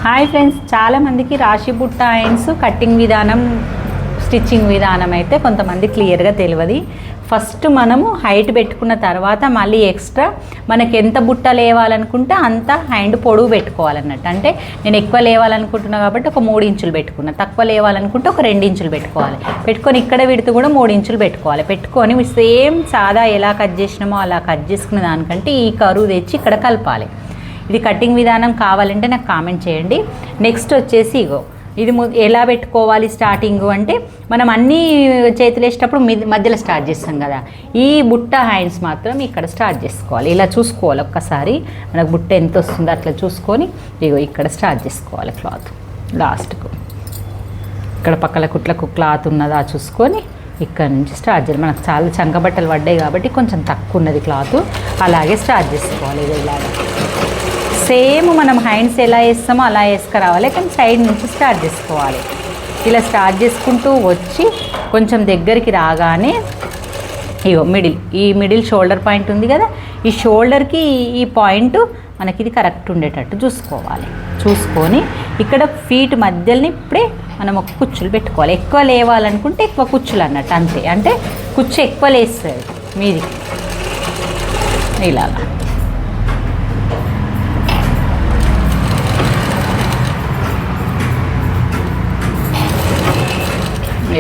Hi friends, చాలామందికి రాశి బుట్ట హ్యాండ్స్ కట్టింగ్ విధానం, స్టిచ్చింగ్ విధానం అయితే కొంతమంది క్లియర్గా తెలియదు. ఫస్ట్ మనము హైట్ పెట్టుకున్న తర్వాత మళ్ళీ ఎక్స్ట్రా మనకి ఎంత బుట్ట లేవాలనుకుంటే అంత హ్యాండ్ పొడవు పెట్టుకోవాలన్నట్టు. అంటే నేను ఎక్కువ లేవాలనుకుంటున్నా కాబట్టి ఒక 3 ఇంచులు పెట్టుకున్నా, తక్కువ లేవాలనుకుంటే ఒక 2 ఇంచులు పెట్టుకోవాలి. పెట్టుకొని ఇక్కడ విడుతూ కూడా 3 ఇంచులు పెట్టుకోవాలి. పెట్టుకొని సేమ్ సాదా ఎలా కట్ చేసినామో అలా కట్ చేసుకున్న దానికంటే ఈ కరువు తెచ్చి ఇక్కడ కలపాలి. ఇది కటింగ్ విధానం కావాలంటే నాకు కామెంట్ చేయండి. నెక్స్ట్ వచ్చేసి ఇగో ఇది ఎలా పెట్టుకోవాలి స్టార్టింగ్ అంటే, మనం అన్నీ చేతులు వేసేటప్పుడు మధ్యలో స్టార్ట్ చేస్తాం కదా, ఈ బుట్ట హ్యాండ్స్ మాత్రం ఇక్కడ స్టార్ట్ చేసుకోవాలి. ఇలా చూసుకోవాలి, ఒక్కసారి మనకు బుట్ట ఎంత వస్తుందో అట్లా చూసుకొని ఇగో ఇక్కడ స్టార్ట్ చేసుకోవాలి. క్లాత్ లాస్ట్కు ఇక్కడ పక్కల కుట్లకు క్లాత్ ఉన్నదా చూసుకొని ఇక్కడ నుంచి స్టార్ట్ చేయాలి. మనకు చాలా చంకబట్టలు పడ్డాయి కాబట్టి కొంచెం తక్కువ ఉన్నది క్లాత్, అలాగే స్టార్ట్ చేసుకోవాలి. ఇది ఇలాగా సేమ్ మనం హ్యాండ్స్ ఎలా వేస్తామో అలా వేసుకురావాలి, కానీ సైడ్ నుంచి స్టార్ట్ చేసుకోవాలి. ఇలా స్టార్ట్ చేసుకుంటూ వచ్చి కొంచెం దగ్గరికి రాగానే ఇగో ఈ మిడిల్ షోల్డర్ పాయింట్ ఉంది కదా, ఈ షోల్డర్కి ఈ పాయింట్ మనకి ఇది కరెక్ట్ ఉండేటట్టు చూసుకోవాలి. చూసుకొని ఇక్కడ ఫీట్ మధ్యలోని ఇప్పుడే మనం ఒక కుచ్చులు పెట్టుకోవాలి. ఎక్కువ లేవాలనుకుంటే ఎక్కువ కుచ్చులు అన్నట్టు, అంతే. అంటే కుచ్చు ఎక్కువ లేస్తుంది మీది ఇలాగా.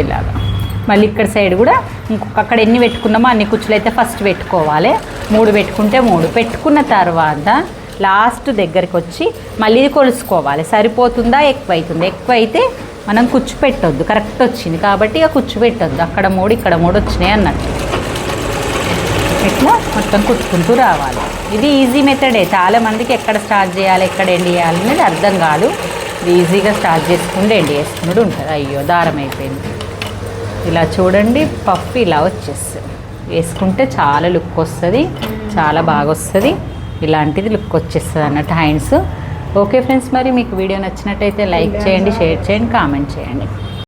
ఇలాగా మళ్ళీ ఇక్కడ సైడ్ కూడా ఇంకొక అక్కడ ఎన్ని పెట్టుకున్నామో అన్ని కుచ్చులు అయితే ఫస్ట్ పెట్టుకోవాలి. 3 పెట్టుకుంటే 3 పెట్టుకున్న తర్వాత లాస్ట్ దగ్గరికి వచ్చి మళ్ళీ ఇది కొలుసుకోవాలి. సరిపోతుందా ఎక్కువ అవుతుందా? ఎక్కువ అయితే మనం కుచ్చు పెట్టొద్దు, కరెక్ట్ వచ్చింది కాబట్టి ఇక కుచ్చు పెట్టొద్దు. అక్కడ 3 ఇక్కడ 3 వచ్చినాయి అన్నట్టు. ఇట్లా మొత్తం కుట్టుకుంటూ రావాలి. ఇది ఈజీ మెథడే. చాలామందికి ఎక్కడ స్టార్ట్ చేయాలి ఎక్కడ ఎండ్ చేయాలి అనేది అర్థం కాదు. ఇది ఈజీగా స్టార్ట్ చేసుకుంటూ ఎండ్ చేసుకున్నట్టు ఉంటుంది. అయ్యో దారం అయిపోయింది. ఇలా చూడండి, పఫ్ ఇలా వచ్చేస్తుంది. వేసుకుంటే చాలా లుక్ వస్తుంది, చాలా బాగా వస్తుంది. ఇలాంటిది లుక్ వచ్చేస్తుంది అన్నట్టు హ్యాండ్స్. ఓకే ఫ్రెండ్స్, మరి మీకు వీడియో నచ్చినట్టయితే లైక్ చేయండి, షేర్ చేయండి, కామెంట్ చేయండి.